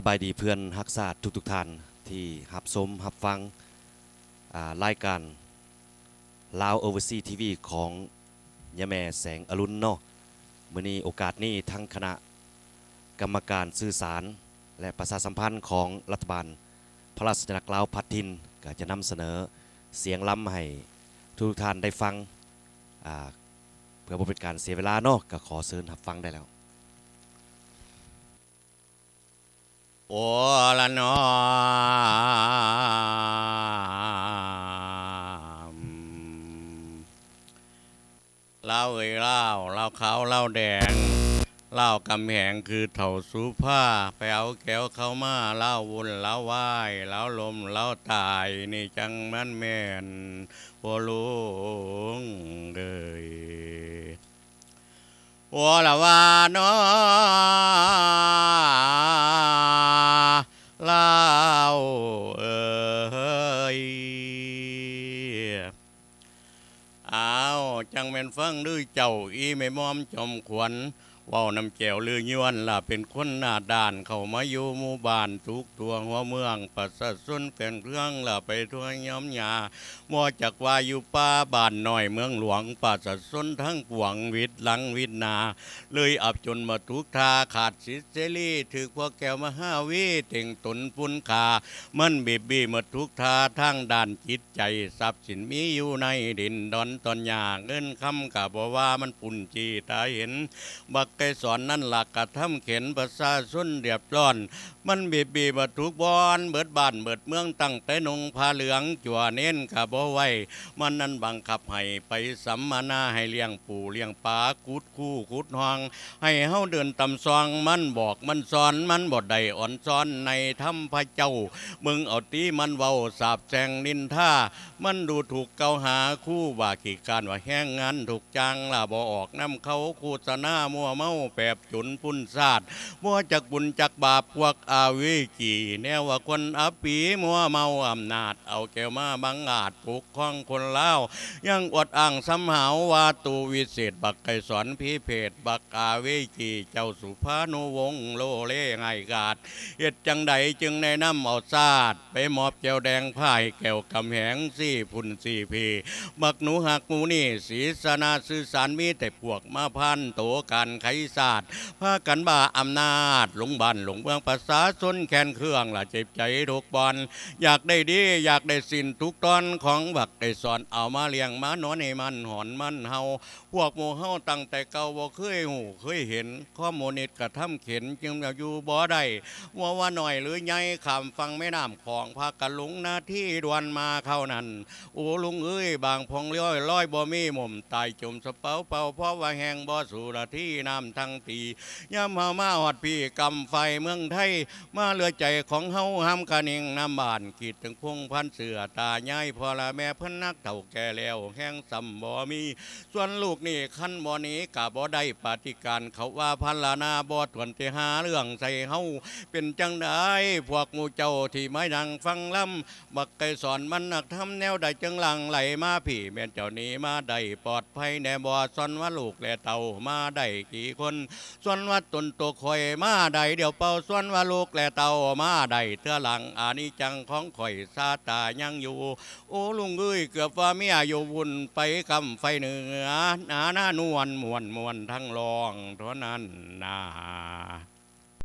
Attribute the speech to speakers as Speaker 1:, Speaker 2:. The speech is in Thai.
Speaker 1: สบายดีเพื่อนฮักษาทุกท่านที่หับชมหับฟังรายการลาวโอเวอร์ซีทีวีของยะแม่แสงอรุณเนาะมื้อนี้โอกาสนี้ทั้งคณะกรรมการสื่อสารและประชาสัมพันธ์ของรัฐบาลพระราชจักรลาวพัฒทินก็จะนำเสนอเสียงล้ำให้ทุกท่านได้ฟังเพื่อบ่เป็นการเสียเวลาเนาะก็ขอเชิญรับฟังได้แล้ว
Speaker 2: โอ้ละนอเล่าเอ้ยเล่าขาวเล่าแดงเล่ากำแหงคือเถ่าสูผ้าไปเอาแก้วเข้ามาเล่าวุ่นเล่าว่ายเล่าลมเล่าตายนี่จังมันแม่นบ่ลุงเอ้ยโอ้ละว่าน้อเล่าเอ้ยอ้าวจังแม่นฟังดื้อเจ้าอีไม่มอมจอมขวัญว่าวน้ำแก้วลือยวนล่ะเป็นคนหน้าด้านเข้ามาอยู่หมู่บ้านทุกตัวหัวเมืองประสาสนแฟนเครื่องล่ะไปทั่วย้อมยามัวจากว่าอยู่ป่าบ้านน้อยเมืองหลวงประสาสนทั้งปวงวิทย์หลังวิทย์นาเลยอับจนมาทุกทาขาดสิทธิ์เสรีถือพวกแก้วมหาวิเต่งตนปุนคามันบีมาทุกทาทั้งด้านจิตใจทรัพย์สินมีอยู่ในดินดอนตอนยาเงินคำกับว่ามันปุ่นจีตาเห็นบักไกสอนนั่นหลักกระทำเข็นประชาชนเรียบร้อนมันบีมาทุกบอนเบิดบ้านเบิดเมืองตั้งแต่นงผ้าเหลืองจั่วเน้นกับบ่ไว้มันนั้นบังคับให้ไปสัมมนาให้เลี้ยงปู่เลี้ยงปลากุดคู่กุดหองให้เฮาเดินตำซองมันบอกมันสอนมันบดใดอ่อนซ้อนในธรรมพระเจ้ามึงเอาตีมันเว้าสาบแจงนินท่ามันดูถูกเกาหาคู่ว่าขี้การว่าแห้งงานถูกจังล่ะบ่ออกน้ำเขาโฆษณามัวเมาแปบจุนปุ่นซาดมัวจักบุญจักบาปพวกอาวิกีแนวว่าคนอปีมัวเมาอำนาจเอาแก้วมาบังอาจปกครองคนเล่ายังอดอ่างสำหาวว่าตูวิเศษบักไก่สอนพิเพศบักอาวิกีเจ้าสุภานุวงศ์โลเล่ไงกาดเหตุจังใดจึงในน้ำเอาซาดไปมอบแก้วแดงพ่ายแก้วกำแหงสี่พุ่นสี่พีบักหนูหักหมูนี่ศีสนาสื่อสารมีแต่พวกมาพันโตกันไขศาสตร์พากันบ้าอำนาจหลงบ้านหลงเมืองภาษาชนแขนเครื่องละเจ็บใจทุกบอลอยากได้ดีอยากได้สินทุกตอนของบักได้สอนเอามาเลี้ยงมานอนให้มันหอนมันเฮาพวกโมเฮาตั้งแต่เก่าบ่เคยหูเคยเห็นข้อมูลนิดกระทำเข็นจึงอยู่บ่ได้ว่าหน่อยหรือใหญ่ขามฟังแม่น้ำของพากันหลงหน้าที่ดวนมาเข้านั้นโอ้ลุงเอ้ยบางพองร้อยบ่มีมุมตายจมสะเปาเป่าเพราะว่าแหงบ่สู่หน้าที่น้ำทั้งตีย่ำเฮามาหอดพี่กำไฟเมืองไทยมาเลือใจของเฮาห้ำกะนิ่งน้ำบานขีดถึงพงพันเสือตาใหญ่พอละแม่เพิ่นนักเฒ่าแก่แล้วแห้งซ้ำบ่มีส่วนลูกนี่คันบ่นี้กะบ่ได้ปฏิการเขาว่าพันละนาบ่ทวนที่หาเรื่องใส่เฮาเป็นจังได้พวกงูเจ้าที่ไม่ดังฟังลำบักไก่สอนมันนักทำแนวใดจังหลังไหลมาพี่แม่นเจ้านี้มาได้ปลอดภัยแน่บ่ส่วนว่าลูกและเต่ามาได้กี่คนส่วนว่าตนตัวคอยมาได้เดี๋ยวเป่าส่วนว่าลูกและเต่ามาได้เทื่อหลังอานิจังของข่อยซาตายังอยู่โอ้ลุงเอ้ยเกือบว่าเมียอยู่วุ่นไปกำไฟเหนือหน้านวลมวนทั้งรองเท่านั้นนา